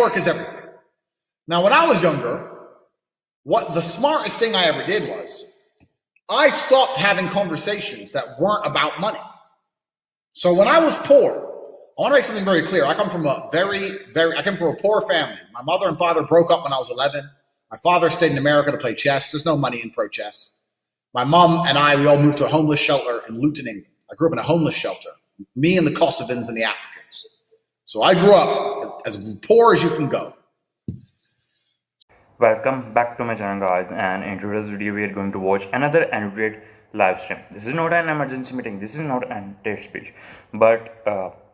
Work is everything. Now, when I was younger, what the smartest thing I ever did was I stopped having conversations that weren't about money. So when I was poor, I want to make something very clear. I come from a I come from a poor family. My mother and father broke up when I was 11. My father stayed in America to play chess. There's no money in pro chess. My mom and we all moved to a homeless shelter in Luton, England. I grew up in a homeless shelter. Me and the Kosovans and the Africans. So I grew up as poor as you can go. Welcome back to my channel, guys, and in today's video we are going to watch another Android live stream. This is not an emergency meeting, this is not an test speech, but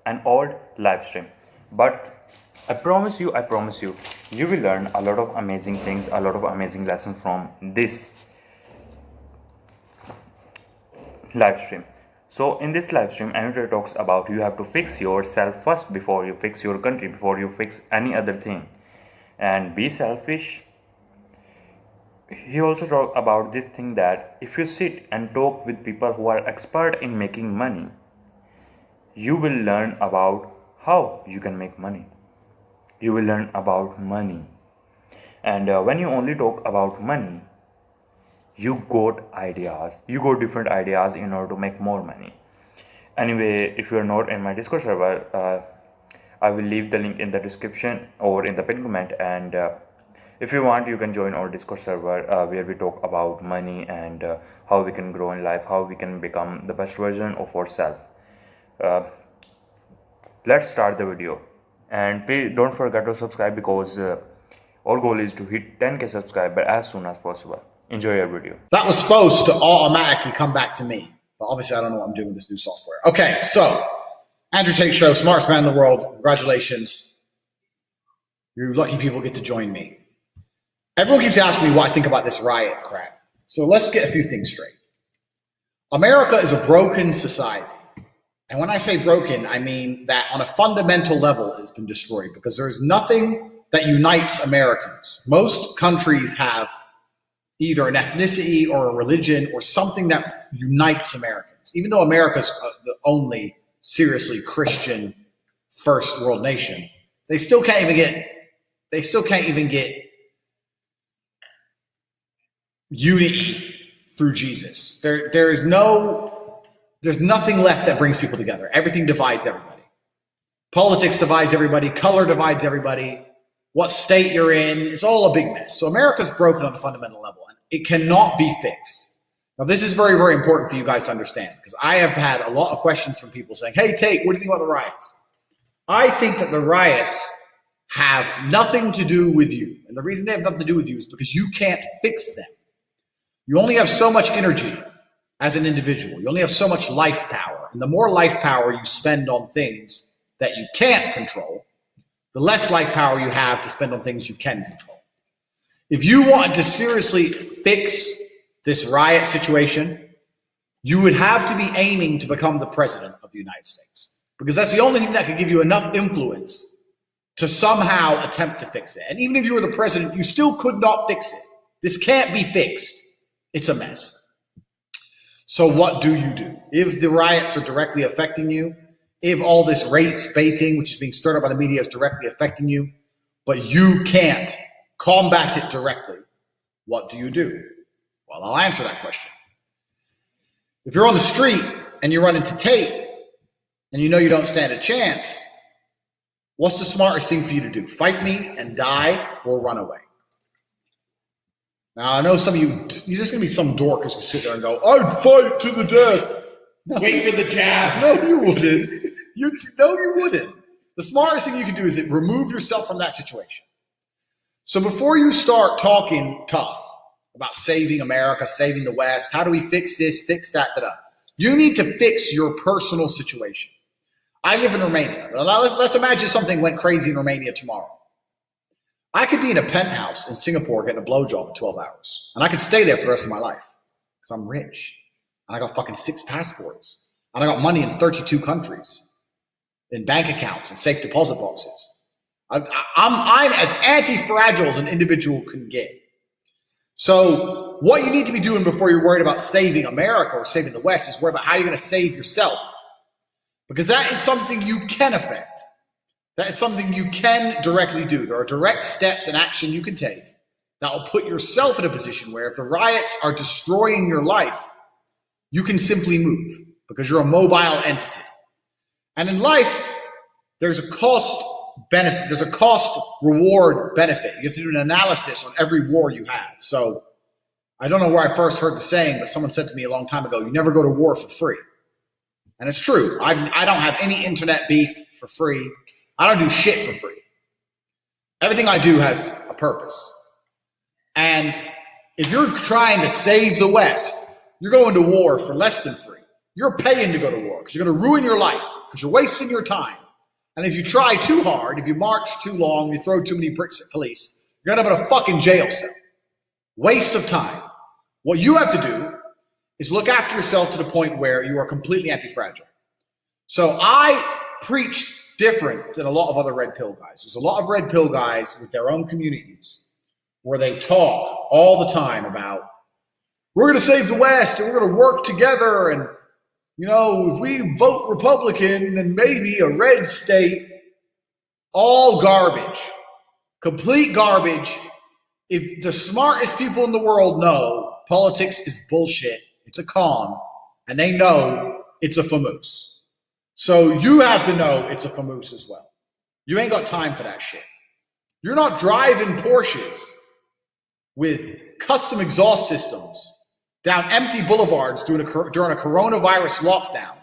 an old live stream. But I promise you, you will learn a lot of amazing things, a lot of amazing lessons from this live stream. So in this live stream, Android talks about you have to fix yourself first before you fix your country, before you fix any other thing, and be selfish. He also talked about this thing that if you sit and talk with people who are expert in making money, you will learn about how you can make money. You will learn about money. And when you only talk about money, you got ideas. You got different ideas in order to make more money. Anyway, if you are not in my Discord server, I will leave the link in the description or in the pinned comment, and if you want, you can join our Discord server where we talk about money and how we can grow in life, how we can become the best version of ourselves. Let's start the video, and please don't forget to subscribe, because our goal is to hit 10k subscribers as soon as possible. Enjoy your video. That was supposed to automatically come back to me, but obviously I don't know what I'm doing with this new software. Okay, so Andrew Tate Show, smartest man in the world. Congratulations. You lucky people get to join me. Everyone keeps asking me what I think about this riot crap. So let's get a few things straight. America is a broken society. And when I say broken, I mean that on a fundamental level it has been destroyed, because there's nothing that unites Americans. Most countries have either an ethnicity or a religion or something that unites Americans. Even though America's the only seriously Christian first world nation, they still can't even get unity through Jesus. There's nothing left that brings people together. Everything divides everybody. Politics divides everybody. Color divides everybody. What state you're in, it's all a big mess. So America's broken on a fundamental level, and it cannot be fixed. Now, this is very, very important for you guys to understand, because I have had a lot of questions from people saying, hey, Tate, what do you think about the riots? I think that the riots have nothing to do with you. And the reason they have nothing to do with you is because you can't fix them. You only have so much energy as an individual. You only have so much life power. And the more life power you spend on things that you can't control, the less life power you have to spend on things you can control. If you wanted to seriously fix this riot situation, you would have to be aiming to become the president of the United States, because that's the only thing that could give you enough influence to somehow attempt to fix it. And even if you were the president, you still could not fix it. This can't be fixed. It's a mess. So what do? If the riots are directly affecting you, if all this race baiting, which is being stirred up by the media, is directly affecting you, but you can't combat it directly, what do? Well, I'll answer that question. If you're on the street and you run into Tate and you know you don't stand a chance, what's the smartest thing for you to do? Fight me and die, or run away? Now, I know some of you're just going to be some dork who's going to sit there and go, I'd fight to the death. No, wait for the jab. No, you wouldn't. You wouldn't. The smartest thing you can do is remove yourself from that situation. So before you start talking tough about saving America, saving the West, how do we fix this, fix that, you need to fix your personal situation. I live in Romania. Now let's imagine something went crazy in Romania tomorrow. I could be in a penthouse in Singapore getting a blowjob in 12 hours, and I could stay there for the rest of my life because I'm rich, and I got fucking 6 passports, and I got money in 32 countries, in bank accounts and safe deposit boxes. I'm as anti-fragile as an individual can get. So what you need to be doing before you're worried about saving America or saving the West is worry about how you're going to save yourself, because that is something you can affect. That is something you can directly do. There are direct steps and action you can take that will put yourself in a position where if the riots are destroying your life, you can simply move because you're a mobile entity. And in life, there's a cost benefit, there's a cost reward benefit. You have to do an analysis on every war you have. So I don't know where I first heard the saying, but someone said to me a long time ago, you never go to war for free. And it's true. I don't have any internet beef for free. I don't do shit for free. Everything I do has a purpose. And if you're trying to save the West, you're going to war for less than free. You're paying to go to war because you're going to ruin your life because you're wasting your time. And if you try too hard, if you march too long, you throw too many bricks at police, you're going to end up in a fucking jail cell. Waste of time. What you have to do is look after yourself to the point where you are completely anti-fragile. So I preach different than a lot of other red pill guys. There's a lot of red pill guys with their own communities where they talk all the time about, we're going to save the West and we're going to work together. And, you know, if we vote Republican, then maybe a red state. All garbage. Complete garbage. If the smartest people in the world know politics is bullshit, it's a con, and they know it's a famoose. So you have to know it's a famoose as well. You ain't got time for that shit. You're not driving Porsches with custom exhaust systems down empty boulevards during a coronavirus lockdown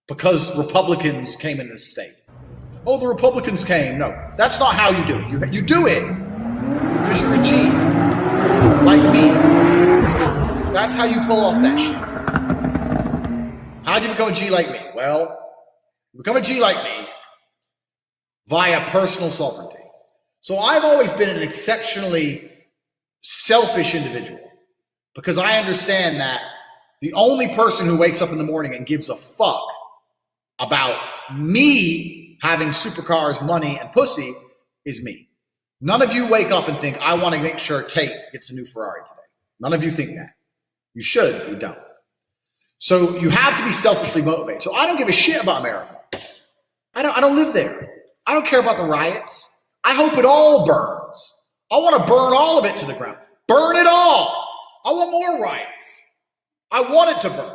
because Republicans came into the state. Oh, the Republicans came. No, that's not how you do it. You do it because you're a G, like me. That's how you pull off that shit. How do you become a G like me? Well, you become a G like me via personal sovereignty. So I've always been an exceptionally selfish individual because I understand that the only person who wakes up in the morning and gives a fuck about me having supercars, money, and pussy is me. None of you wake up and think, I want to make sure Tate gets a new Ferrari today. None of you think that. You should, you don't. So you have to be selfishly motivated. So I don't give a shit about America. I don't live there. I don't care about the riots. I hope it all burns. I want to burn all of it to the ground. Burn it all. I want more riots. I want it to burn.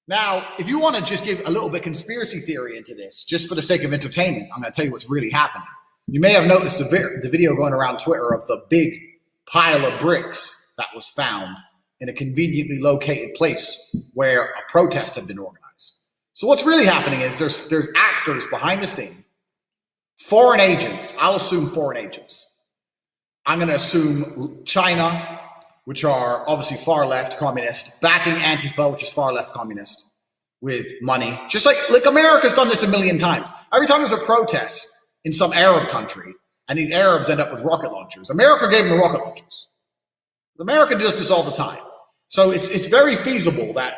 Now, if you want to just give a little bit conspiracy theory into this, just for the sake of entertainment, I'm going to tell you what's really happening. You may have noticed the video going around Twitter of the big pile of bricks that was found in a conveniently located place where a protest had been organized. So what's really happening is there's actors behind the scene, foreign agents. I'll assume foreign agents. I'm going to assume China, which are obviously far left communist, backing Antifa, which is far left communist, with money. Just like America's done this a million times. Every time there's a protest in some Arab country and these Arabs end up with rocket launchers, America gave them the rocket launchers. America does this all the time. So it's very feasible that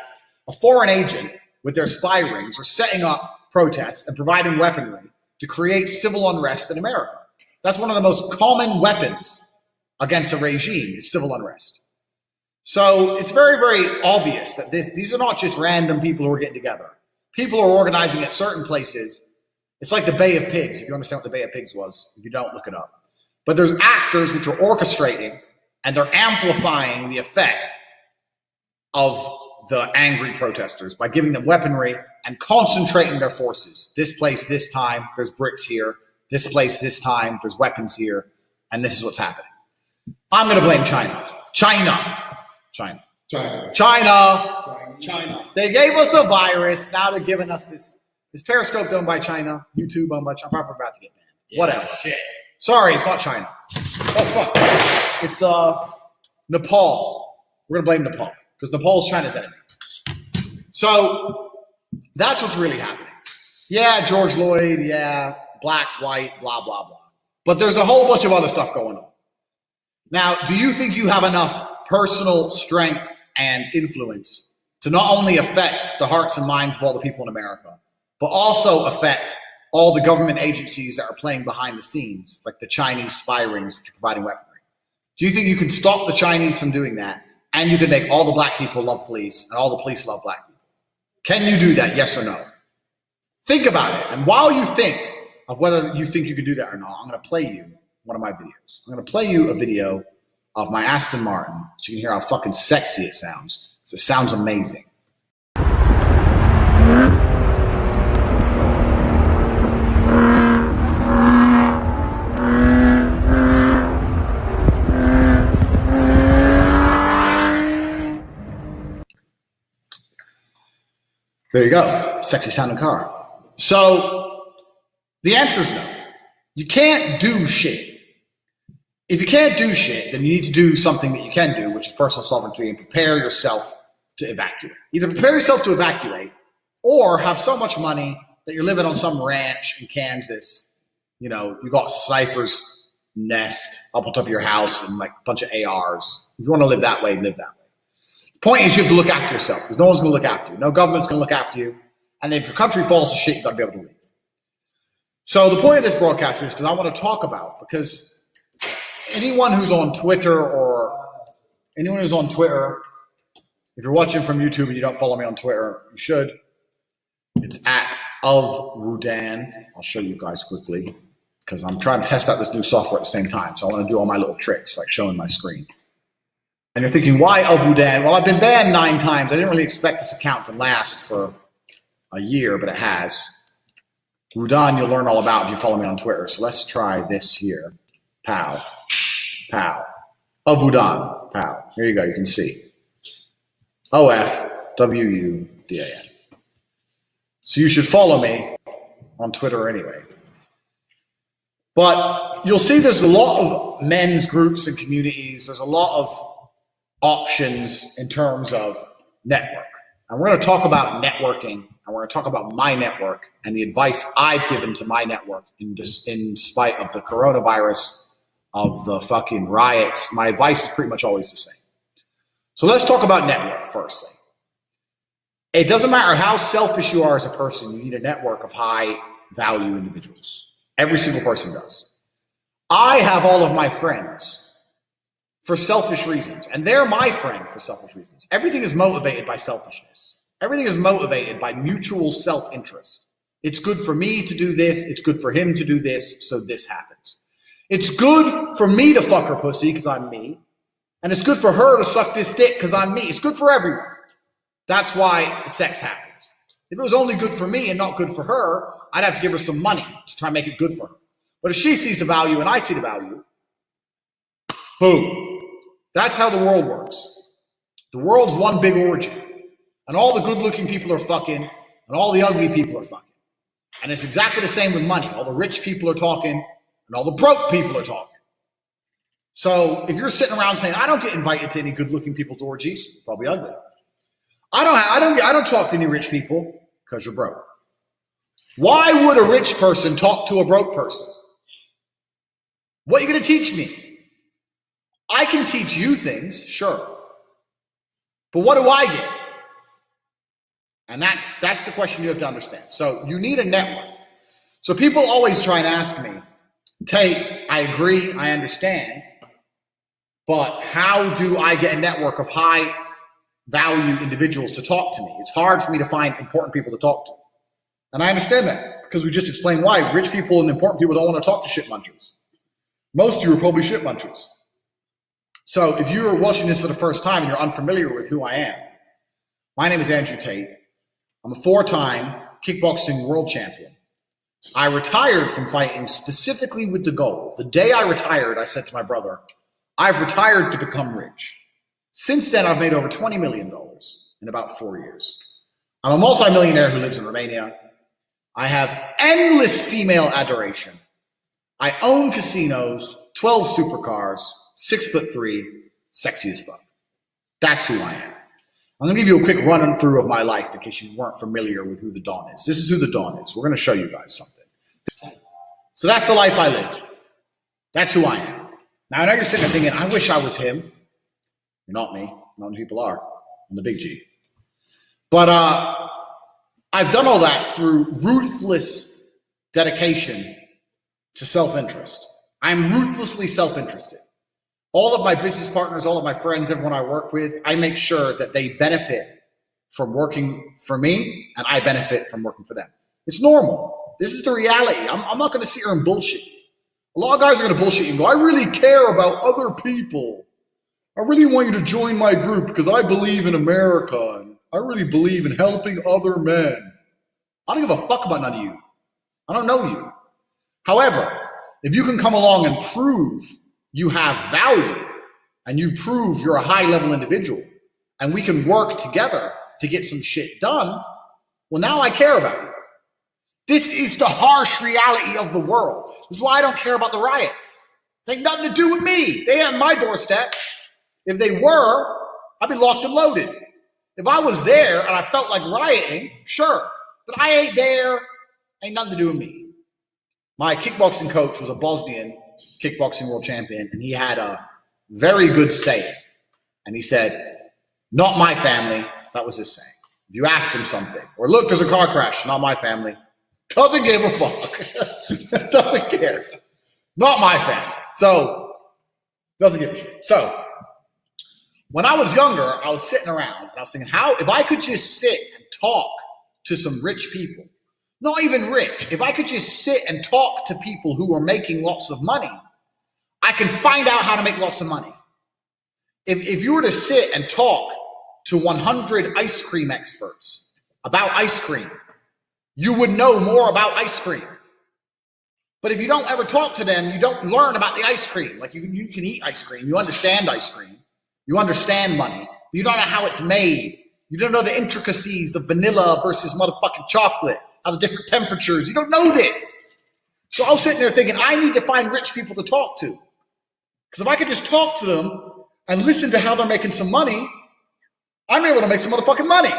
a foreign agent with their spy rings are setting up protests and providing weaponry to create civil unrest in America. That's one of the most common weapons against a regime is civil unrest. So it's very, very obvious that these are not just random people who are getting together. People are organizing at certain places. It's like the Bay of Pigs, if you understand what the Bay of Pigs was. If you don't, look it up. But there's actors which are orchestrating and they're amplifying the effect of the angry protesters by giving them weaponry and concentrating their forces. This place, this time, there's bricks here. This place, this time, there's weapons here. And this is what's happening. I'm going to blame China. China. They gave us a virus. Now they're giving us this Periscope done by China. YouTube owned by China. I'm probably about to get banned. Yeah, whatever. Shit. Sorry, it's not China. Oh, fuck. It's Nepal. We're going to blame Nepal because Nepal's China's enemy. So that's what's really happening. Yeah, George Floyd. Yeah, black, white, blah, blah, blah. But there's a whole bunch of other stuff going on. Now, do you think you have enough personal strength and influence to not only affect the hearts and minds of all the people in America, but also affect all the government agencies that are playing behind the scenes, like the Chinese spy rings which are providing weaponry? Do you think you can stop the Chinese from doing that, and you can make all the black people love police and all the police love black people? Can you do that, yes or no? Think about it. And while you think, of whether you think you can do that or not, I'm going to play you one of my videos. I'm going to play you a video of my Aston Martin so you can hear how fucking sexy it sounds. It sounds amazing. There you go. Sexy sounding car. So the answer is no. You can't do shit. If you can't do shit, then you need to do something that you can do, which is personal sovereignty, and prepare yourself to evacuate. Either prepare yourself to evacuate or have so much money that you're living on some ranch in Kansas. You know, you got a sniper's nest up on top of your house and like a bunch of ARs. If you want to live that way, live that way. Point is, you have to look after yourself because no one's going to look after you. No government's going to look after you. And if your country falls to shit, you've got to be able to leave. So the point of this broadcast is because I want to talk about, because anyone who's on Twitter if you're watching from YouTube and you don't follow me on Twitter, you should. It's at @ofrudan. I'll show you guys quickly because I'm trying to test out this new software at the same time. So I want to do all my little tricks, like showing my screen. And you're thinking, why @ofrudan? Well, I've been banned 9 times. I didn't really expect this account to last for a year, but it has. Rudan, you'll learn all about if you follow me on Twitter. So let's try this here. Pow. Pow. @ofrudan. Pow. Here you go. You can see. OFWUDAN. So you should follow me on Twitter anyway. But you'll see there's a lot of men's groups and communities. There's a lot of options in terms of network. And we're going to talk about networking, and we're going to talk about my network and the advice I've given to my network in spite of the coronavirus, of the fucking riots. My advice is pretty much always the same. So let's talk about network firstly. It doesn't matter how selfish you are as a person, you need a network of high value individuals. Every single person does. I have all of my friends for selfish reasons, and they're my friend for selfish reasons. Everything is motivated by selfishness. Everything is motivated by mutual self-interest. It's good for me to do this. It's good for him to do this, so this happens. It's good for me to fuck her pussy because I'm me, and it's good for her to suck this dick because I'm me. It's good for everyone. That's why the sex happens. If it was only good for me and not good for her, I'd have to give her some money to try and make it good for her. But if she sees the value and I see the value, boom. That's how the world works. The world's one big orgy. And all the good-looking people are fucking, and all the ugly people are fucking. And it's exactly the same with money. All the rich people are talking, and all the broke people are talking. So if you're sitting around saying, I don't get invited to any good-looking people's orgies, probably ugly. I don't talk to any rich people because you're broke. Why would a rich person talk to a broke person? What are you going to teach me? I can teach you things, sure. But what do I get? And that's the question you have to understand. So you need a network. So people always try and ask me, Tate, I agree, I understand, but how do I get a network of high value individuals to talk to me? It's hard for me to find important people to talk to. And I understand that because we just explained why. Rich people and important people don't want to talk to shit munchers. Most of you are probably shit munchers. So if you are watching this for the first time and you're unfamiliar with who I am, my name is Andrew Tate. I'm a 4-time kickboxing world champion. I retired from fighting specifically with the goal. The day I retired, I said to my brother, I've retired to become rich. Since then, I've made over $20 million in about 4 years. I'm a multimillionaire who lives in Romania. I have endless female adoration. I own casinos, 12 supercars, 6'3", sexy as fuck. That's who I am. I'm going to give you a quick run through of my life in case you weren't familiar with who the Don is. This is who the Don is. We're going to show you guys something. So that's the life I live. That's who I am. Now, I know you're sitting there thinking, I wish I was him. You're not me. Not many people are. I'm the big G. But I've done all that through ruthless dedication to self-interest. I'm ruthlessly self-interested. All of my business partners, all of my friends, everyone I work with, I make sure that they benefit from working for me and I benefit from working for them. It's normal. This is the reality. I'm not going to sit here and bullshit you. A lot of guys are going to bullshit you and go, I really care about other people. I really want you to join my group because I believe in America and I really believe in helping other men. I don't give a fuck about none of you. I don't know you. However, if you can come along and prove you have value and you prove you're a high-level individual and we can work together to get some shit done, well, now I care about you. This is the harsh reality of the world. This is why I don't care about the riots. They ain't nothing to do with me. They ain't on my doorstep. If they were, I'd be locked and loaded. If I was there and I felt like rioting, sure. But I ain't there. Ain't nothing to do with me. My kickboxing coach was a Bosnian kickboxing world champion, and he had a very good saying. And he said, not my family. That was his saying. If you asked him something, or look, there's a car crash, not my family. Doesn't give a fuck. Doesn't care. Not my family. So, doesn't give a shit. So, when I was younger, I was sitting around and I was thinking, how, if I could just sit and talk to some rich people, not even rich, if I could just sit and talk to people who are making lots of money, I can find out how to make lots of money. If you were to sit and talk to 100 ice cream experts about ice cream, you would know more about ice cream. But if you don't ever talk to them, you don't learn about the ice cream. Like you can eat ice cream, you understand ice cream, you understand money, you don't know how it's made. You don't know the intricacies of vanilla versus motherfucking chocolate, how the different temperatures. You don't know this. So I was sitting there thinking, I need to find rich people to talk to. Because if I could just talk to them and listen to how they're making some money, I'm able to make some motherfucking money.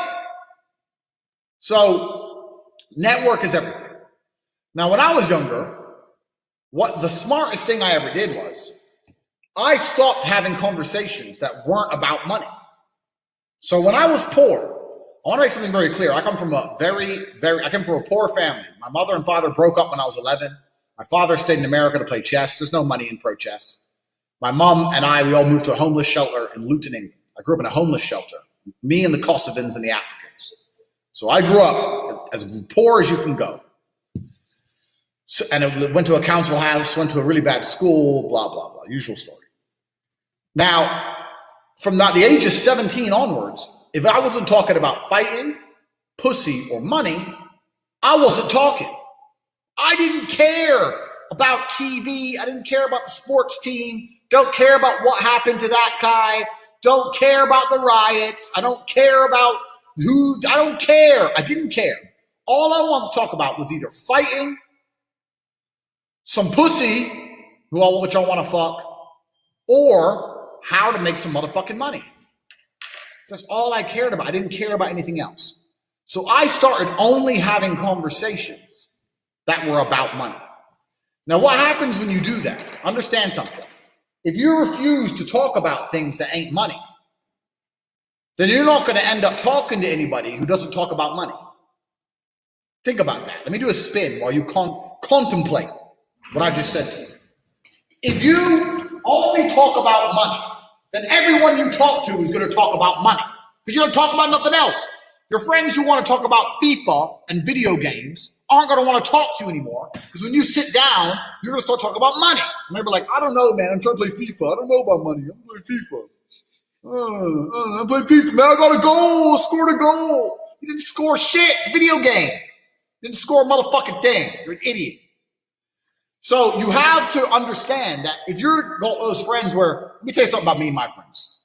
So network is everything. Now, when I was younger, what the smartest thing I ever did was I stopped having conversations that weren't about money. So when I was poor, I want to make something very clear. I come from a I came from a poor family. My mother and father broke up when I was 11. My father stayed in America to play chess. There's no money in pro chess. My mom and I, we all moved to a homeless shelter in Luton, England. I grew up in a homeless shelter. Me and the Kosovans and the Africans. So I grew up as poor as you can go. So, and I went to a council house, went to a really bad school, blah, blah, blah, usual story. Now, from the age of 17 onwards, if I wasn't talking about fighting, pussy, or money, I wasn't talking. I didn't care about TV. I didn't care about the sports team. Don't care about what happened to that guy. Don't care about the riots. I don't care about who. I don't care. I didn't care. All I wanted to talk about was either fighting, some pussy, which I want to fuck, or how to make some motherfucking money. That's all I cared about. I didn't care about anything else. So I started only having conversations that were about money. Now, what happens when you do that? Understand something. If you refuse to talk about things that ain't money, then you're not going to end up talking to anybody who doesn't talk about money. Think about that. Let me do a spin while you contemplate what I just said to you. If you only talk about money, then everyone you talk to is going to talk about money because you don't talk about nothing else. Your friends who want to talk about FIFA and video games aren't going to want to talk to you anymore because when you sit down, you're going to start talking about money. And they'll be like, I don't know, man. I'm trying to play FIFA. I don't know about money. I'm going to play FIFA. I play FIFA, man. I got a goal. Scored a goal. You didn't score shit. It's a video game. You didn't score a motherfucking thing. You're an idiot. So you have to understand that if you're those friends where, let me tell you something about me and my friends.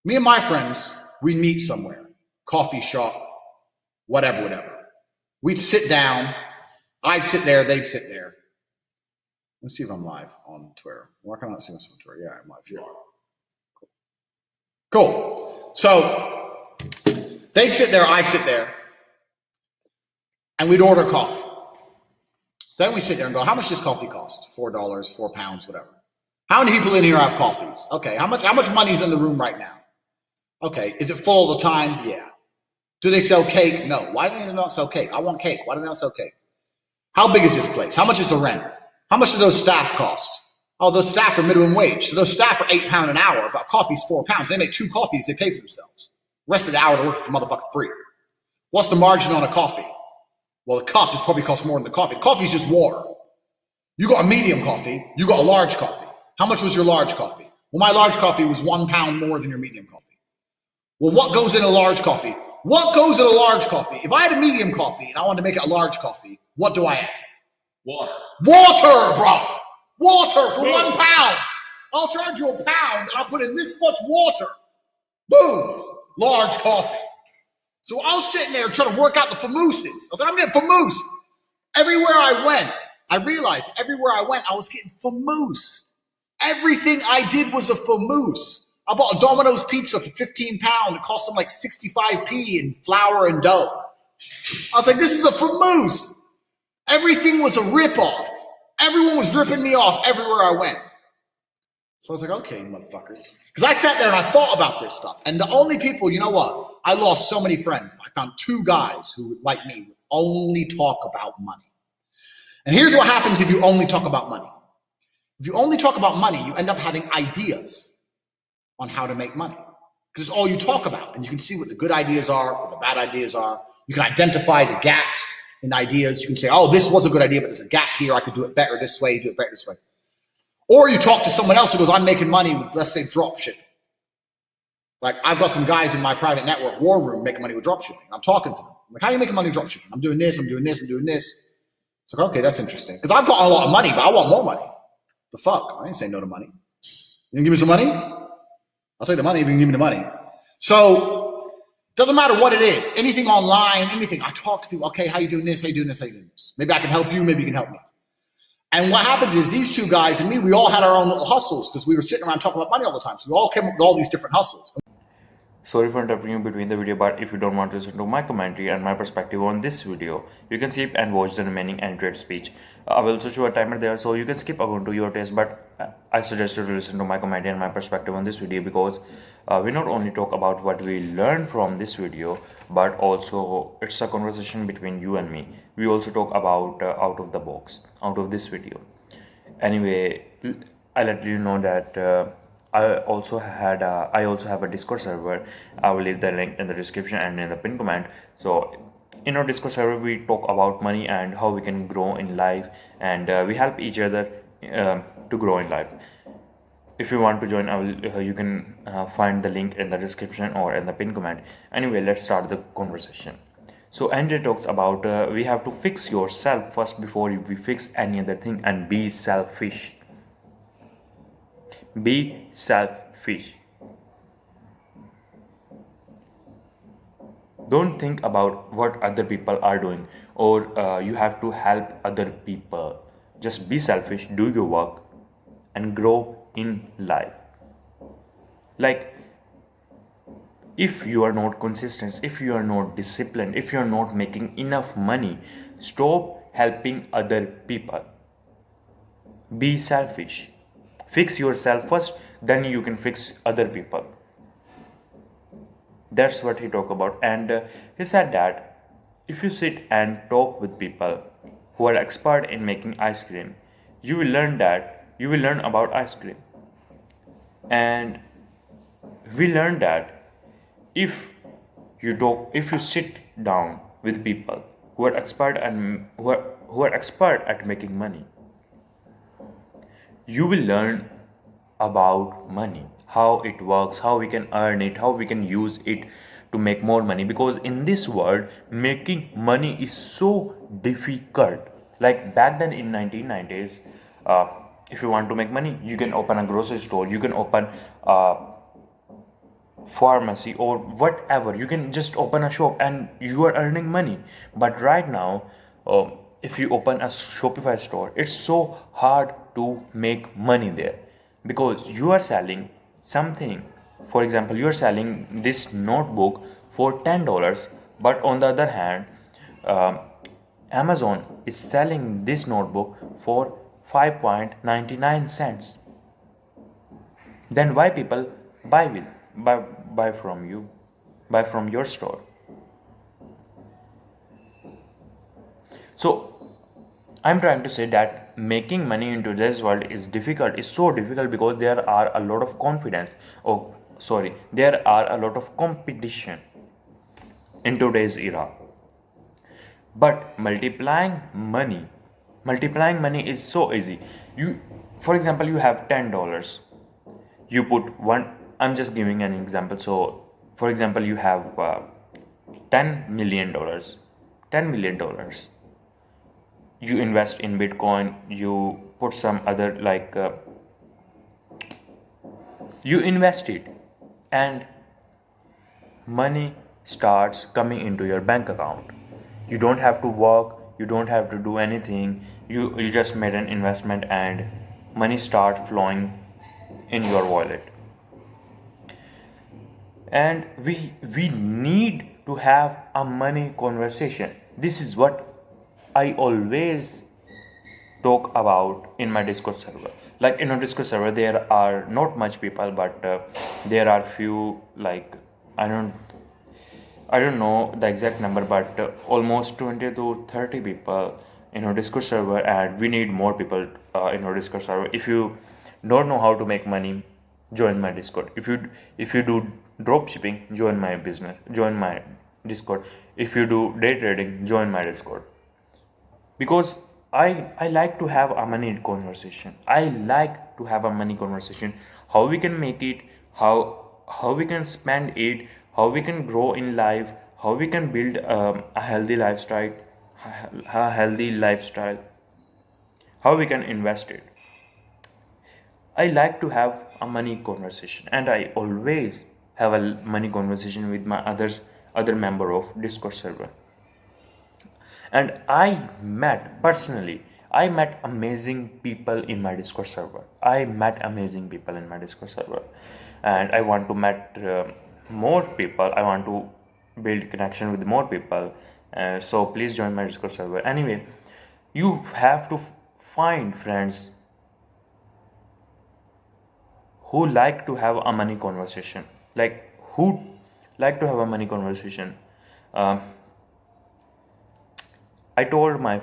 Me and my friends, we meet somewhere, coffee shop, whatever. We'd sit down. I'd sit there. They'd sit there. Let's see if I'm live on Twitter. Why can't I not see this on Twitter? Yeah, I'm live. You are. Cool. So they'd sit there. I sit there. And we'd order coffee. Then we sit there and go, how much does coffee cost? $4, £4, whatever. How many people in here have coffees? Okay, how much money's in the room right now? Okay, is it full all the time? Yeah. Do they sell cake? No. Why do they not sell cake? I want cake. Why do they not sell cake? How big is this place? How much is the rent? How much do those staff cost? Oh, those staff are minimum wage. So those staff are £8 an hour, but coffee's £4. They make 2 coffees, they pay for themselves. The rest of the hour they're working for motherfucking free. What's the margin on a coffee? Well, the cup is probably cost more than the coffee. Coffee's just water. You got a medium coffee, you got a large coffee. How much was your large coffee? Well, my large coffee was 1 pound more than your medium coffee. Well, what goes in a large coffee? What goes in a large coffee? If I had a medium coffee and I wanted to make it a large coffee, what do I add? Water. Water, bro. Water for 1 pound. I'll charge you a pound and I'll put in this much water. Boom. Large coffee. So I was sitting there trying to work out the famooses. I was like, I'm getting famous. Everywhere I went, I realized everywhere I went, I was getting famous. Everything I did was a famous. I bought a Domino's pizza for 15 pounds. It cost them like 65p in flour and dough. I was like, this is a famous. Everything was a ripoff. Everyone was ripping me off everywhere I went. So I was like, okay, motherfuckers. Because I sat there and I thought about this stuff. And the only people, you know what? I lost so many friends. I found 2 guys who, like me, would only talk about money. And here's what happens if you only talk about money. If you only talk about money, you end up having ideas on how to make money. Because it's all you talk about. And you can see what the good ideas are, what the bad ideas are. You can identify the gaps in ideas. You can say, oh, this was a good idea, but there's a gap here. I could do it better this way, do it better this way. Or you talk to someone else who goes, I'm making money with, let's say, drop shipping. Like, I've got some guys in my private network war room making money with drop shipping. I'm talking to them. I'm like, how are you making money with drop shipping? I'm doing this, I'm doing this, I'm doing this. It's like, okay, that's interesting. Because I've got a lot of money, but I want more money. The fuck? I ain't saying no to money. You gonna give me some money? I'll take the money if you can give me the money. So, doesn't matter what it is. Anything online, anything. I talk to people, okay, how you doing this, how you doing this, how you doing this? Maybe I can help you, maybe you can help me. And what happens is these 2 guys and me, we all had our own little hustles because we were sitting around talking about money all the time. So we all came up with all these different hustles. Sorry for interrupting you between the video, but if you don't want to listen to my commentary and my perspective on this video, you can skip and watch the remaining Android speech. I will also show a timer there, so you can skip according to your taste, but I suggest you to listen to my commentary and my perspective on this video because we not only talk about what we learned from this video, but also it's a conversation between you and me. We also talk about out of the box, out of this video. Anyway, I let you know that I also have a Discord server. I will leave the link in the description and in the pinned comment. So in our Discord server, we talk about money and how we can grow in life, and we help each other to grow in life. If you want to join, you can find the link in the description or in the pinned comment. Anyway, let's start the conversation. So Andre talks about we have to fix yourself first before we fix any other thing, and be selfish. Be selfish. Don't think about what other people are doing, or you have to help other people. Just be selfish, do your work, and grow in life. Like, if you are not consistent, if you are not disciplined, if you are not making enough money, stop helping other people. Be selfish. Fix yourself first, then you can fix other people. That's what he talked about. And he said that if you sit and talk with people who are expert in making ice cream, you will learn about ice cream. And we learned that if you sit down with people who are expert at making money, you will learn about money, how it works, how we can earn it, how we can use it to make more money. Because in this world, making money is so difficult. Like back then in 1990s, if you want to make money, you can open a grocery store, you can open a pharmacy or whatever. You can just open a shop and you are earning money. But right now, if you open a Shopify store, it's so hard to make money there because you are selling something. For example, you are selling this notebook for $10, but on the other hand, Amazon is selling this notebook for 5.99 cents. Then why people buy from you, buy from your store? So I'm trying to say that making money in today's world is difficult. It's so difficult because there are a lot of there are a lot of competition in today's era. But multiplying money is so easy. You, for example, you have $10. You put one. I'm just giving an example. So, for example, you have $10 million. $10 million. You invest in Bitcoin. You put some other you invest it, and money starts coming into your bank account. You don't have to work, you don't have to do anything. You just made an investment and money start flowing in your wallet. And we need to have a money conversation. This is what I always talk about in my Discord server. Like in a Discord server, there are not much people, but there are few. Like I don't I don't know the exact number, but almost 20 to 30 people in our Discord server, and we need more people in our Discord server. If you don't know how to make money, join my Discord. If you do drop shipping, join my business, join my Discord. If you do day trading, join my Discord. Because I like to have a money conversation. I like to have a money conversation. How we can make it, how we can spend it, how we can grow in life, how we can build a healthy lifestyle, how we can invest it. I like to have a money conversation, and I always have a money conversation with my other member of Discord server. And I met amazing people in my Discord server. And I want to meet more people. I want to build connection with more people. So please join my Discord server. Anyway, you have to find friends who like to have a money conversation. Like who like to have a money conversation. Um, I told my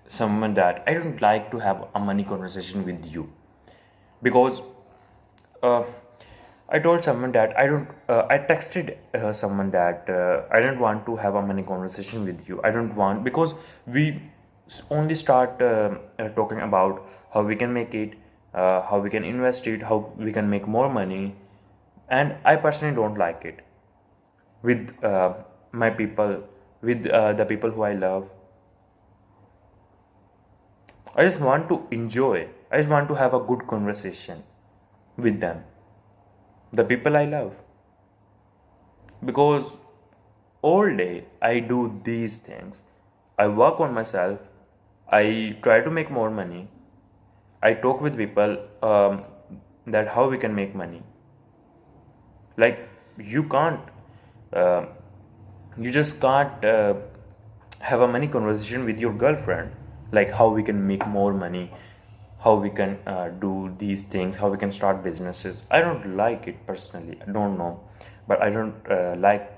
someone that I don't like to have a money conversation with you, because uh, I told someone that I don't. I texted someone that I don't want to have a money conversation with you. I don't want, because we only start talking about how we can make it, how we can invest it, how we can make more money, and I personally don't like it with my people, with the people who I love. I just want to enjoy. I just want to have a good conversation with them, the people I love. Because all day I do these things. I work on myself. I try to make more money. I talk with people that how we can make money. Like you can't, uh, you just can't have a money conversation with your girlfriend. Like how we can make more money, how we can do these things, how we can start businesses. I don't like it personally. I don't know, but I don't like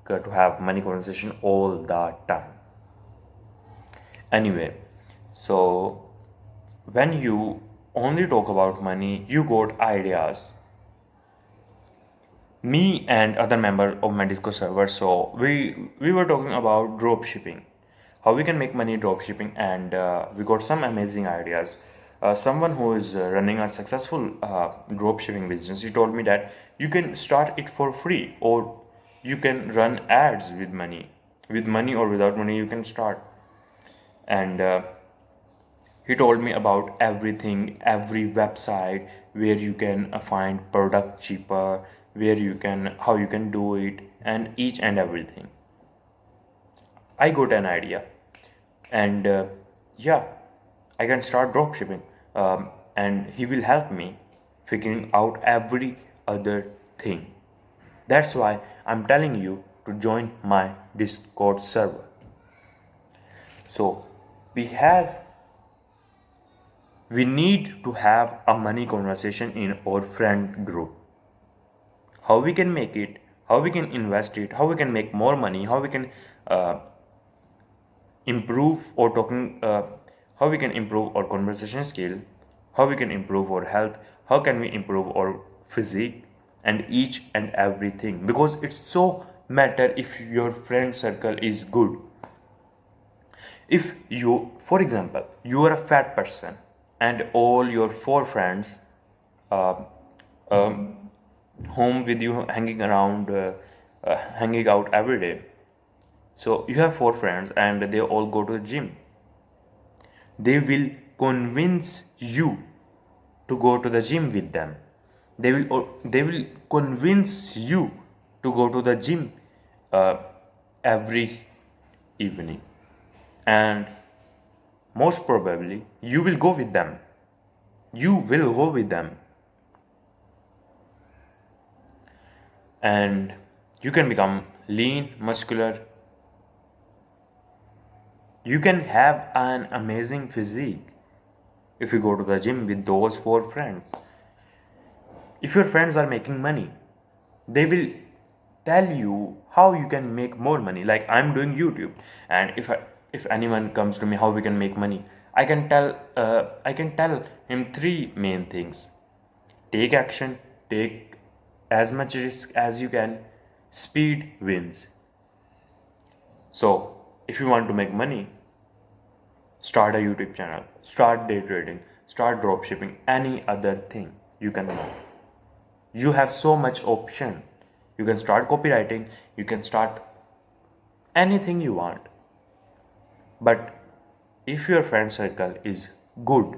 to have money conversation all the time. Anyway, so when you only talk about money, you got ideas. Me and other member of my Discord server, so we were talking about drop shipping, how we can make money drop shipping, and we got some amazing ideas. Someone who is running a successful drop shipping business, he told me that you can start it for free, or you can run ads with money or without money you can start. And he told me about everything, every website where you can find product cheaper, where you can, how you can do it, and each and everything. I got an idea, and yeah, I can start drop shipping, and he will help me figuring out every other thing. That's why I'm telling you to join my Discord server. So we have we need to have a money conversation in our friend group. How we can make it, how we can invest it, how we can make more money, how we can uh, improve or talking, how we can improve our conversation skill, how we can improve our health, how can we improve our physique, and each and everything. Because it's so matter if your friend circle is good. If you, for example, you are a fat person and all your four friends uh, um, home with you hanging around, hanging out every day. So you have four friends and they all go to the gym. They will convince you to go to the gym with them. They will convince you to go to the gym uh, every evening, and most probably you will go with them. You will go with them, and you can become lean, muscular. You can have an amazing physique if you go to the gym with those four friends. If your friends are making money, they will tell you how you can make more money. Like I'm doing YouTube, and if anyone comes to me how we can make money, I can tell him three main things: take action, take as much risk as you can, speed wins. So if you want to make money, start a YouTube channel, start day trading, start drop shipping, any other thing you can know. You have so much option. You can start copywriting, you can start anything you want. But if your friend circle is good,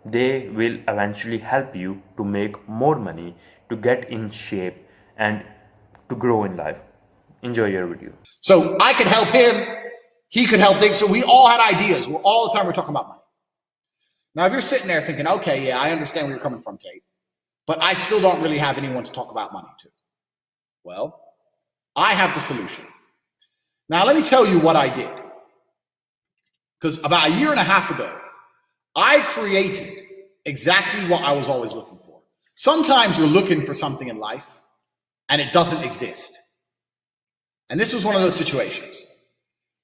they will eventually help you to make more money, to get in shape, and to grow in life. Enjoy your video. So I could help him. He could help things. So we all had ideas. We're all the time we're talking about money. Now, if you're sitting there thinking, okay, yeah, I understand where you're coming from, Tate, but I still don't really have anyone to talk about money to. Well, I have the solution. Now, let me tell you what I did. Because about a year and a half ago, I created exactly what I was always looking for. Sometimes you're looking for something in life and it doesn't exist. And this was one of those situations.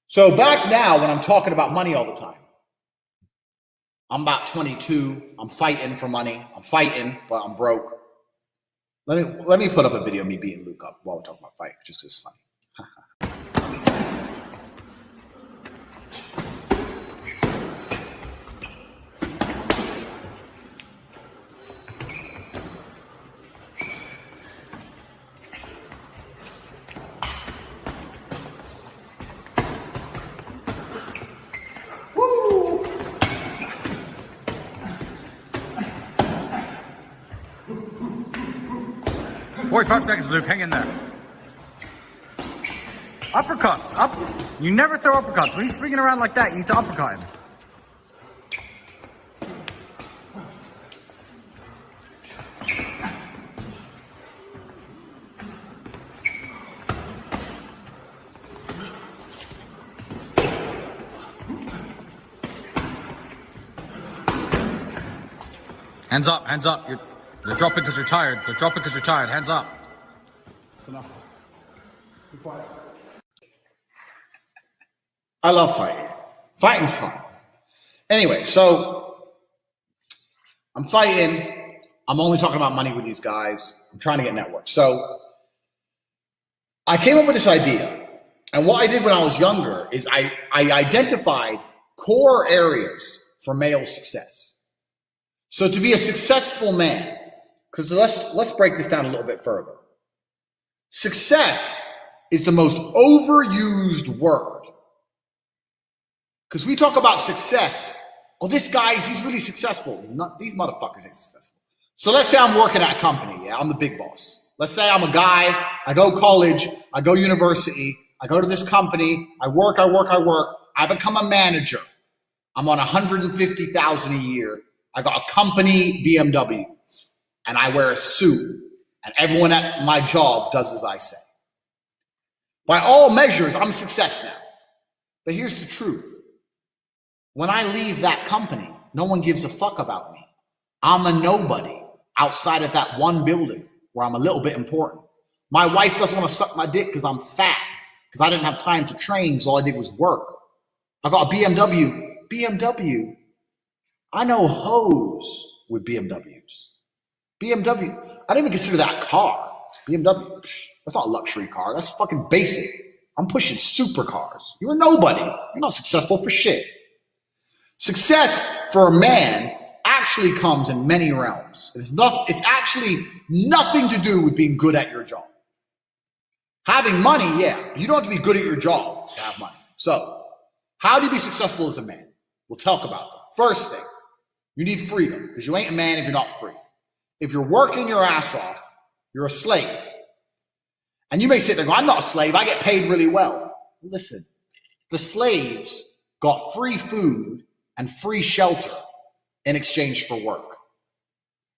So back now, when I'm talking about money all the time, I'm about 22. I'm fighting for money. I'm fighting, but I'm broke. Let me put up a video of me beating Luke up while we're talking about fight, just because it's funny. Woo! 45 seconds, Luke. Hang in there. Uppercuts. Up. You never throw uppercuts. When he's swinging around like that, you need to uppercut him. Hands up, hands up. They're dropping because you're tired. They're dropping because you're tired. Hands up. I love fighting. Fighting's fun. Anyway, so I'm fighting. I'm only talking about money with these guys. I'm trying to get networked. So I came up with this idea. And what I did when I was younger is I identified core areas for male success. So to be a successful man, because let's break this down a little bit further. Success is the most overused word. Because we talk about success. Oh, this guy, he's really successful. These motherfuckers ain't successful. So let's say I'm working at a company. Yeah, I'm the big boss. Let's say I'm a guy. I go college. I go university. I go to this company. I work. I become a manager. I'm on $150,000 a year. I got a company BMW. And I wear a suit. And everyone at my job does as I say. By all measures, I'm a success now. But here's the truth. When I leave that company, no one gives a fuck about me. I'm a nobody outside of that one building where I'm a little bit important. My wife doesn't want to suck my dick because I'm fat, because I didn't have time to train, so all I did was work. I got a BMW. BMW. I know hoes with BMWs. BMW. I didn't even consider that a car. BMW. That's not a luxury car. That's fucking basic. I'm pushing supercars. You're a nobody. You're not successful for shit. Success for a man actually comes in many realms. It's actually nothing to do with being good at your job. Having money, yeah, but you don't have to be good at your job to have money. So, how do you be successful as a man? We'll talk about them. First thing, you need freedom, because you ain't a man if you're not free. If you're working your ass off, you're a slave. And you may sit there and go, I'm not a slave, I get paid really well. Listen, the slaves got free food and free shelter in exchange for work.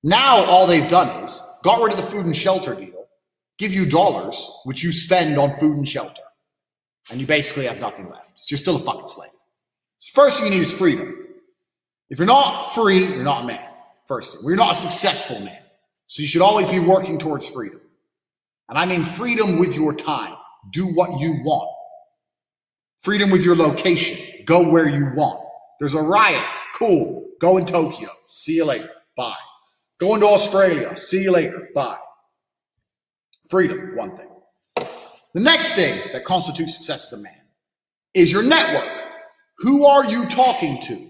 Now all they've done is got rid of the food and shelter deal, give you dollars, which you spend on food and shelter. And you basically have nothing left. So you're still a fucking slave. So first thing you need is freedom. If you're not free, you're not a man. First thing, you're not a successful man. So you should always be working towards freedom. And I mean freedom with your time. Do what you want. Freedom with your location. Go where you want. There's a riot. Cool. Go in Tokyo. See you later. Bye. Going to Australia. See you later. Bye. Freedom, one thing. The next thing that constitutes success as a man is your network. Who are you talking to?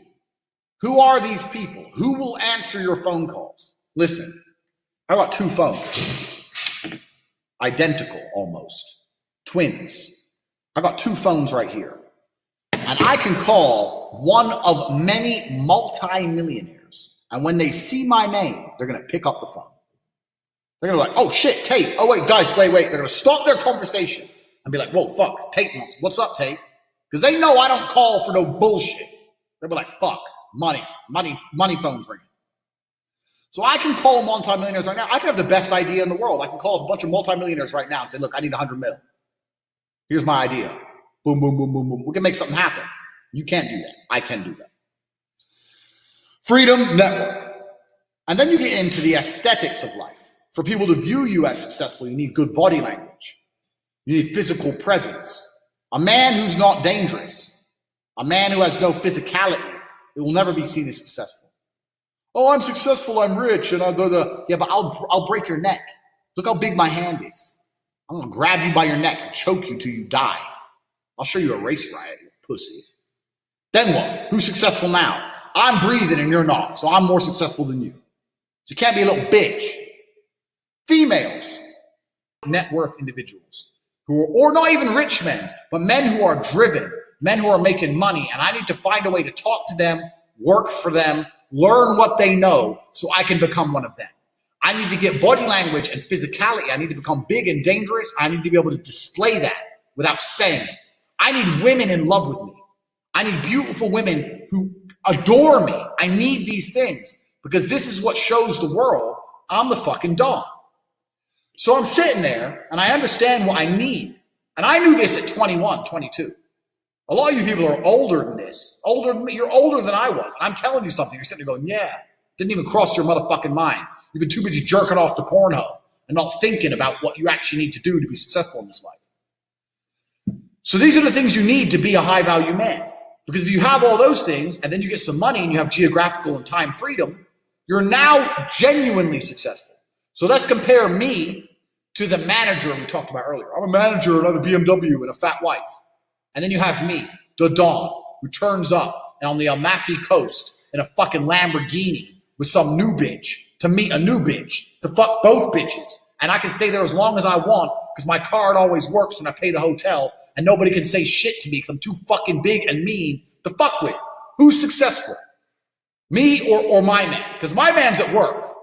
Who are these people? Who will answer your phone calls? Listen, I got 2 phones. Identical, almost. Twins. I got 2 phones right here. And I can call one of many multi-millionaires. And when they see my name, they're going to pick up the phone. They're going to be like, oh shit, Tate. Oh wait, guys, wait. They're going to stop their conversation and be like, whoa, fuck, Tate wants. What's up, Tate? Because they know I don't call for no bullshit. They'll be like, fuck, money phone's ringing. So I can call multi-millionaires right now. I can have the best idea in the world. I can call a bunch of multi-millionaires right now and say, look, I need 100 mil. Here's my idea. Boom, boom, boom, boom, boom. We can make something happen. You can't do that. I can do that. Freedom, network. And then you get into the aesthetics of life. For people to view you as successful, you need good body language. You need physical presence. A man who's not dangerous, a man who has no physicality, it will never be seen as successful. Oh, I'm successful, I'm rich, and yeah, but I'll break your neck. Look how big my hand is. I'm gonna grab you by your neck and choke you till you die. I'll show you a race riot, you pussy. Then what? Who's successful now? I'm breathing and you're not, so I'm more successful than you. So you can't be a little bitch. Females, net worth individuals, who are, or not even rich men, but men who are driven, men who are making money, and I need to find a way to talk to them, work for them, learn what they know so I can become one of them. I need to get body language and physicality. I need to become big and dangerous. I need to be able to display that without saying it. I need women in love with me. I need beautiful women who adore me. I need these things because this is what shows the world I'm the fucking Don. So I'm sitting there and I understand what I need. And I knew this at 21, 22. A lot of you people are older than this. Older than me. You're older than I was. And I'm telling you something. You're sitting there going, yeah, didn't even cross your motherfucking mind. You've been too busy jerking off to Pornhub and not thinking about what you actually need to do to be successful in this life. So these are the things you need to be a high value man. Because if you have all those things and then you get some money and you have geographical and time freedom, you're now genuinely successful. So let's compare me to the manager we talked about earlier. I'm a manager and I have a BMW and a fat wife. And then you have me, the Don, who turns up on the Amalfi Coast in a fucking Lamborghini with some new bitch to meet a new bitch, to fuck both bitches. And I can stay there as long as I want because my card always works when I pay the hotel and nobody can say shit to me because I'm too fucking big and mean to fuck with. Who's successful? Me or my man? Because my man's at work.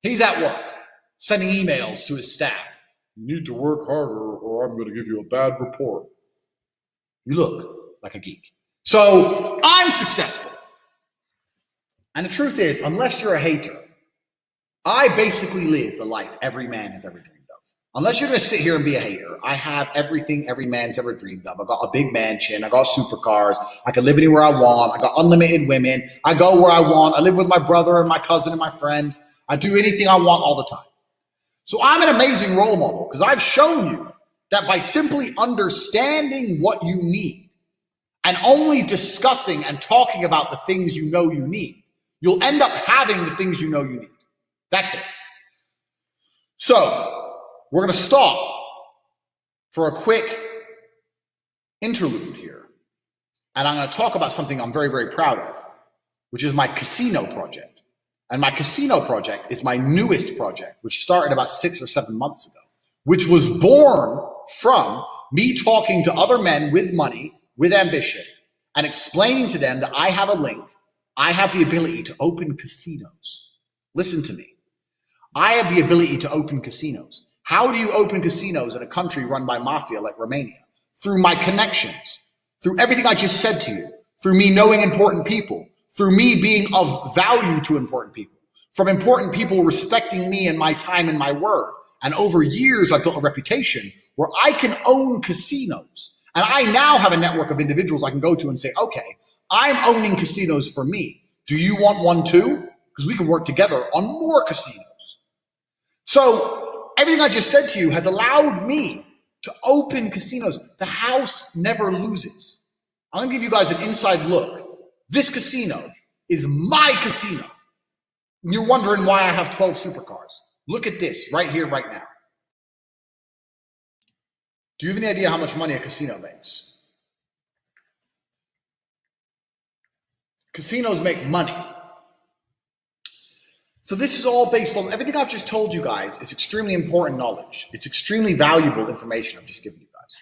He's at work, sending emails to his staff. You need to work harder or I'm going to give you a bad report. You look like a geek. So I'm successful. And the truth is, unless you're a hater, I basically live the life every man has ever dreamed of. Unless you're going to sit here and be a hater, I have everything every man's ever dreamed of. I got a big mansion. I got supercars. I can live anywhere I want. I got unlimited women. I go where I want. I live with my brother and my cousin and my friends. I do anything I want all the time. So I'm an amazing role model because I've shown you that by simply understanding what you need and only discussing and talking about the things you know you need, you'll end up having the things you know you need. That's it. So we're going to stop for a quick interlude here. And I'm going to talk about something I'm very, very proud of, which is my casino project. And my casino project is my newest project, which started about 6 or 7 months ago, which was born from me talking to other men with money, with ambition, and explaining to them that I have a link. I have the ability to open casinos. Listen to me. I have the ability to open casinos. How do you open casinos in a country run by mafia like Romania? Through my connections, through everything I just said to you, through me knowing important people, through me being of value to important people, from important people respecting me and my time and my word. And over years, I've built a reputation where I can own casinos. And I now have a network of individuals I can go to and say, okay, I'm owning casinos for me. Do you want one too? Because we can work together on more casinos. So everything I just said to you has allowed me to open casinos. The house never loses. I'm going to give you guys an inside look. This casino is my casino. And you're wondering why I have 12 supercars. Look at this right here, right now. Do you have any idea how much money a casino makes? Casinos make money. So this is all based on everything I've just told you guys is extremely important knowledge. It's extremely valuable information I've just given you guys.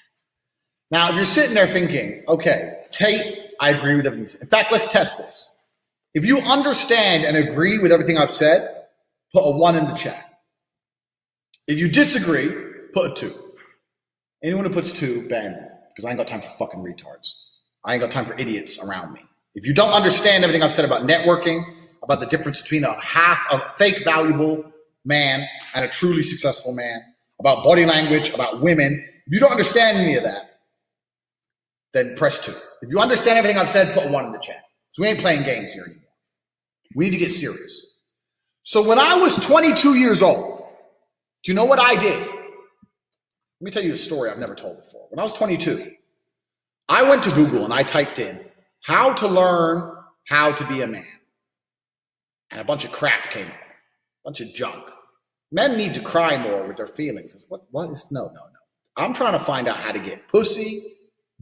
Now, if you're sitting there thinking, okay, Tate, I agree with everything. In fact, let's test this. If you understand and agree with everything I've said, put a 1 in the chat. If you disagree, put a 2. Anyone who puts 2, ban them, because I ain't got time for fucking retards. I ain't got time for idiots around me. If you don't understand everything I've said about networking, about the difference between a fake valuable man and a truly successful man, about body language, about women, if you don't understand any of that, then press 2. If you understand everything I've said, put a 1 in the chat. So we ain't playing games here anymore. We need to get serious. So when I was 22 years old, do you know what I did? Let me tell you a story I've never told before. When I was 22, I went to Google and I typed in how to learn how to be a man. And a bunch of crap came up, a bunch of junk. Men need to cry more with their feelings. I said, what is, no. I'm trying to find out how to get pussy,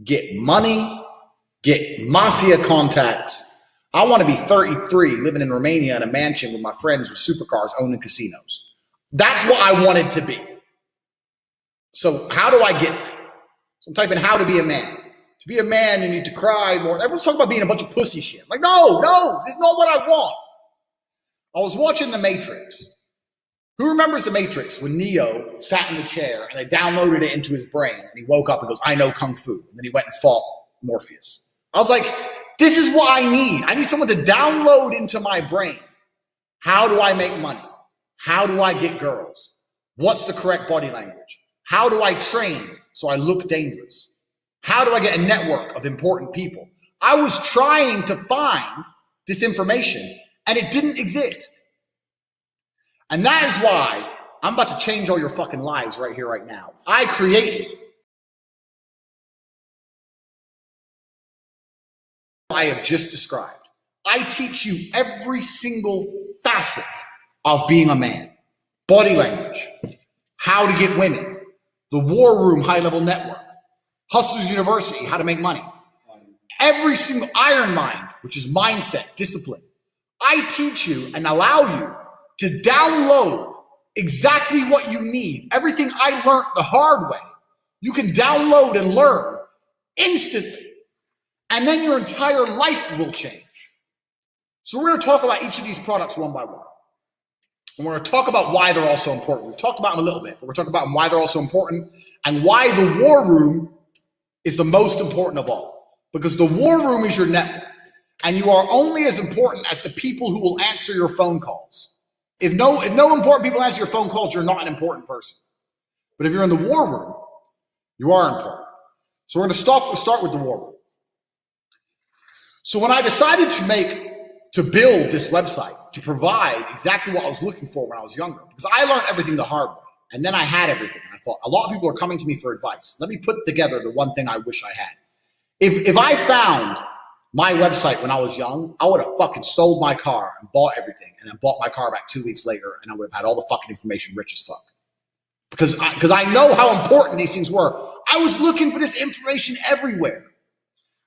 get money, get mafia contacts. I want to be 33, living in Romania in a mansion with my friends with supercars, owning casinos. That's what I wanted to be. So how do I get that? So I'm typing how to be a man. To be a man, you need to cry more. Everyone's talking about being a bunch of pussy shit. Like, no, this is not what I want. I was watching The Matrix. Who remembers The Matrix when Neo sat in the chair and they downloaded it into his brain and he woke up and goes, I know Kung Fu. And then he went and fought Morpheus. I was like, this is what I need. I need someone to download into my brain. How do I make money? How do I get girls? What's the correct body language? How do I train so I look dangerous? How do I get a network of important people? I was trying to find this information and it didn't exist. And that is why I'm about to change all your fucking lives right here, right now. I created what I have just described. I teach you every single facet of being a man. Body language, how to get women, the War Room high-level network, Hustlers University, how to make money. Every single Iron Mind, which is mindset, discipline. I teach you and allow you to download exactly what you need. Everything I learned the hard way, you can download and learn instantly. And then your entire life will change. So we're going to talk about each of these products one by one. And we're going to talk about why they're all so important. We've talked about them a little bit, but we're talking about why they're all so important and why the War Room is the most important of all. Because the War Room is your network. And you are only as important as the people who will answer your phone calls. If no important people answer your phone calls, you're not an important person. But if you're in the War Room, you are important. So we're going to start with the War Room. So when I decided to build this website, to provide exactly what I was looking for when I was younger, because I learned everything the hard way, and then I had everything. And I thought, a lot of people are coming to me for advice. Let me put together the one thing I wish I had. If I found my website when I was young, I would have fucking sold my car and bought everything, and then bought my car back 2 weeks later, and I would have had all the fucking information, rich as fuck. because I know how important these things were. I was looking for this information everywhere.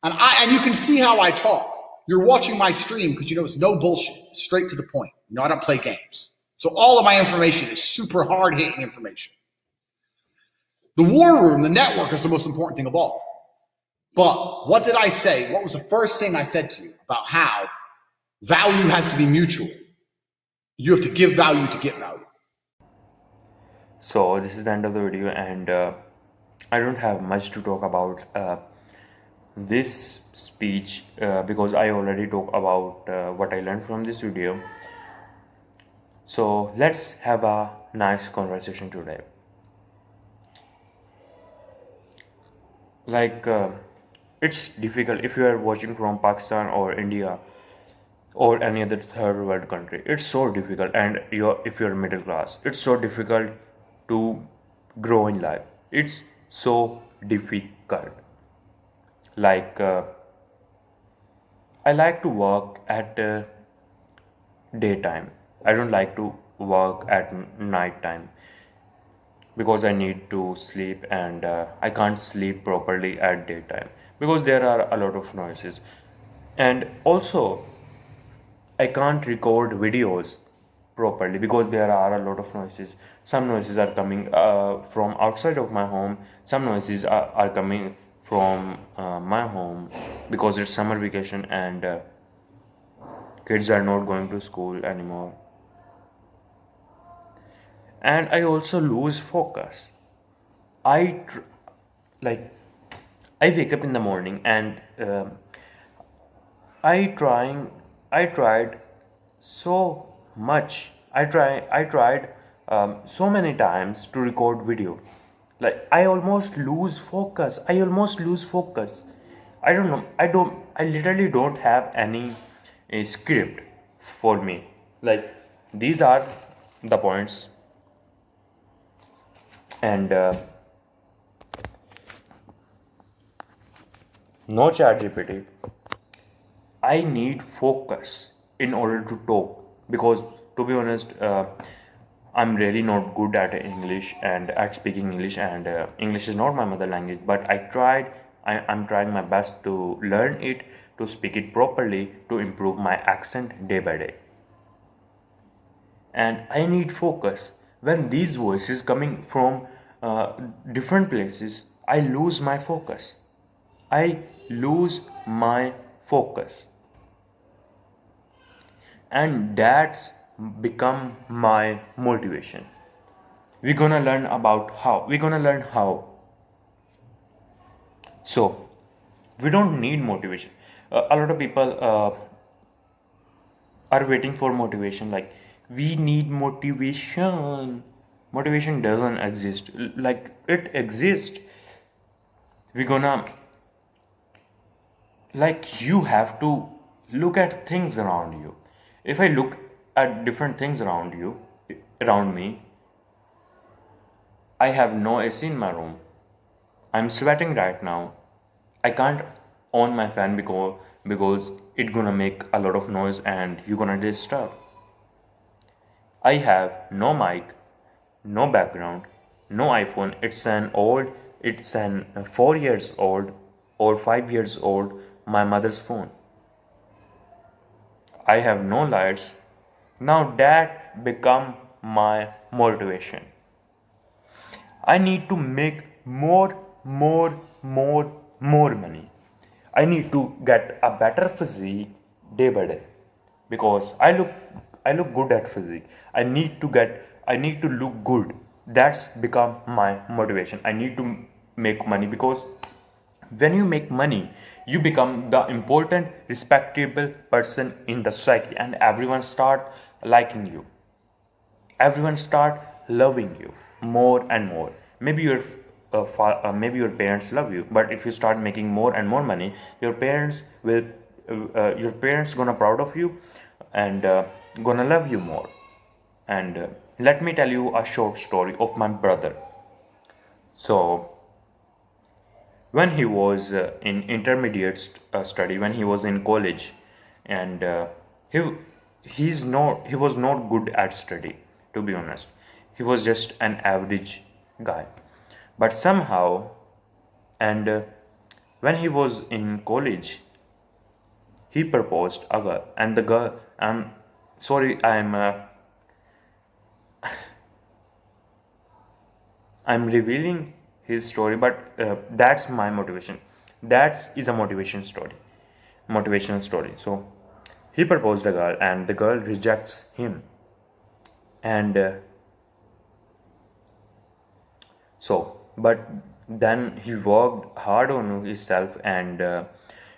And you can see how I talk. You're watching my stream because you know it's no bullshit, straight to the point. You know, I don't play games. So all of my information is super hard-hitting information. The war room, the network, is the most important thing of all. But what did I say? What was the first thing I said to you about how value has to be mutual? You have to give value to get value. So this is the end of the video, and I don't have much to talk about this speech because I already talked about what I learned from this video. So let's have a nice conversation today. Like it's difficult if you are watching from Pakistan or India or any other third world country. It's so difficult, and if you're middle class, it's so difficult to grow in life. It's so difficult. Like I like to work at daytime. I don't like to work at night time because I need to sleep, and I can't sleep properly at daytime because there are a lot of noises, and also I can't record videos properly because there are a lot of noises. Some noises are coming from outside of my home. Some noises are coming from my home because it's summer vacation, and kids are not going to school anymore. And I also lose focus. I like I wake up in the morning, and I tried so much. I tried so many times to record video. Like I almost lose focus. I don't know. I literally don't have any script for me. Like these are the points, and no chat GPT. I need focus in order to talk because, to be honest, I'm really not good at English and at speaking English, and English is not my mother language. But I'm trying my best to learn it, to speak it properly, to improve my accent day by day. And I need focus. When these voices coming from different places, I lose my focus. I lose my focus, and that's become my motivation. We're gonna learn how. So we don't need motivation. A lot of people are waiting for motivation. Like we need motivation. Motivation doesn't exist. Like it exists. We're gonna like you have to look at things around you. If I look at different things around me, I have no AC in my room. I'm sweating right now. I can't on my fan because it's gonna make a lot of noise and you're gonna disturb. I have no mic, no background, no iPhone. It's an 4 years old or 5 years old, my mother's phone. I have no lights. Now that become my motivation. I need to make more money. I need to get a better physique day by day because I look good at physique. I need to look good. That's become my motivation. I need to make money because when you make money, you become the important, respectable person in the society, and everyone start liking you. Everyone start loving you more and more. Maybe maybe your parents love you, but if you start making more and more money, your parents gonna proud of you and gonna love you more. And let me tell you a short story of my brother. So when he was in intermediate study, when he was in college, and he was not good at study, to be honest. He was just an average guy. But somehow, and when he was in college, he proposed a girl, and the girl. I'm sorry, I'm revealing his story, but that's my motivation. That is a motivational story. So he proposed a girl, and the girl rejects him, and but then he worked hard on himself, and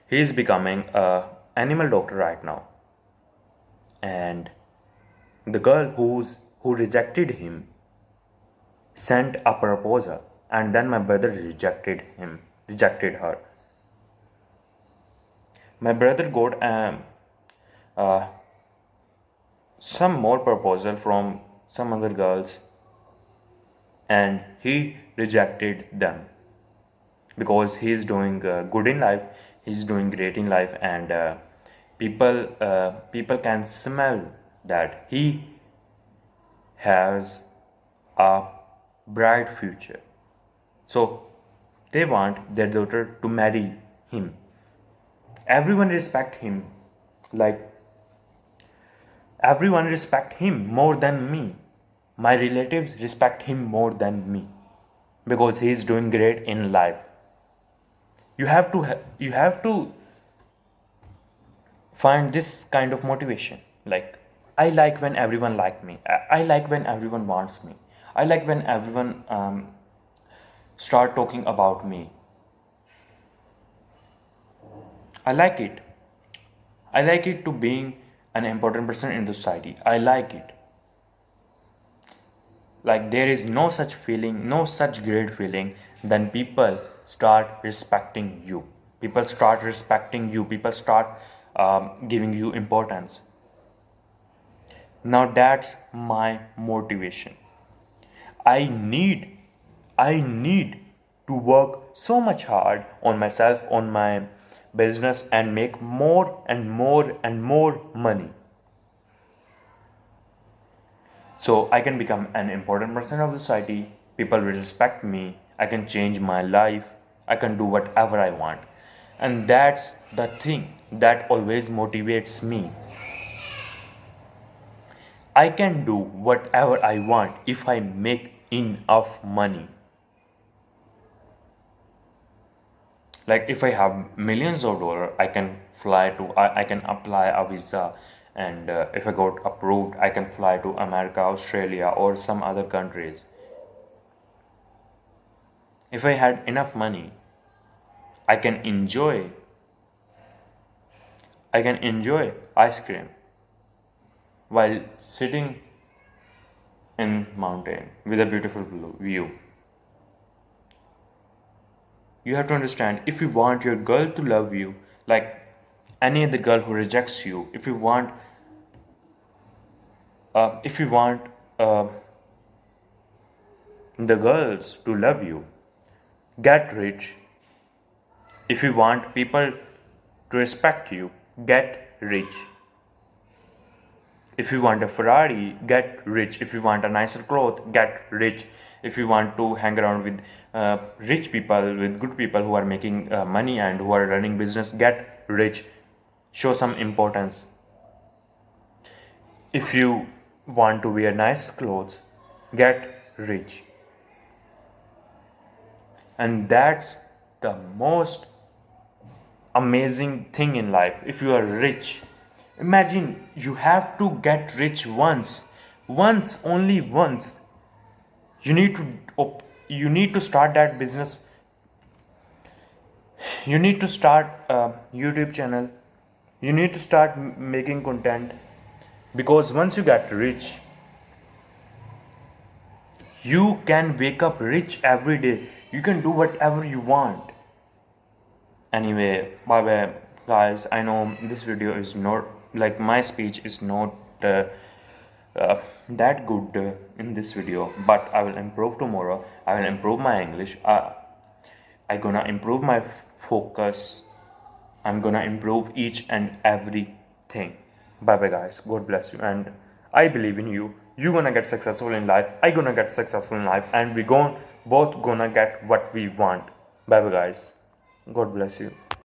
he is becoming a animal doctor right now. And the girl who rejected him sent a proposal, and then my brother rejected her. My brother got uh, some more proposal from some other girls, and he rejected them because he's doing good in life, he's doing great in life, and people can smell that he has a bright future. So they want their daughter to marry him. Everyone respect him, like everyone respect him more than me. My relatives respect him more than me because he is doing great in life. You have to find this kind of motivation. Like, I like when everyone like me. I like when everyone wants me. I like when everyone start talking about me. I like it. I like it to being an important person in the society. I like it. Like, there is no such feeling, no such great feeling than people start respecting you. People start respecting you. People start giving you importance. Now that's my motivation. I need to work so much hard on myself, on my business, and make more and more and more money, so I can become an important person of the society. People will respect me. I can change my life. I can do whatever I want. And that's the thing that always motivates me. I can do whatever I want if I make enough money. Like, if I have millions of dollars, I can I can apply a visa, and if I got approved, I can fly to America, Australia, or some other countries. If I had enough money, I can enjoy ice cream while sitting in mountain with a beautiful view. You have to understand, if you want your girl to love you like any other girl who rejects you, if you want the girls to love you, get rich. If you want people to respect you, get rich. If you want a Ferrari, get rich. If you want a nicer cloth, get rich. If you want to hang around with rich people, with good people who are making money and who are running business, get rich. Show some importance. If you want to wear nice clothes, get rich. And that's the most amazing thing in life. If you are rich, imagine you have to get rich once, only once. You need to start that business. You need to start a YouTube channel. You need to start making content, because once you get rich, you can wake up rich every day. You can do whatever you want. Anyway, bye bye, guys. I know this video is not, like, my speech is not that good in this video, but I will improve tomorrow. I will improve my English. I gonna improve my focus. I'm gonna improve each and everything. Bye bye, guys. God bless you, and I believe in you. You gonna get successful in life. I gonna get successful in life, and we both gonna get what we want. Bye bye guys. God bless you.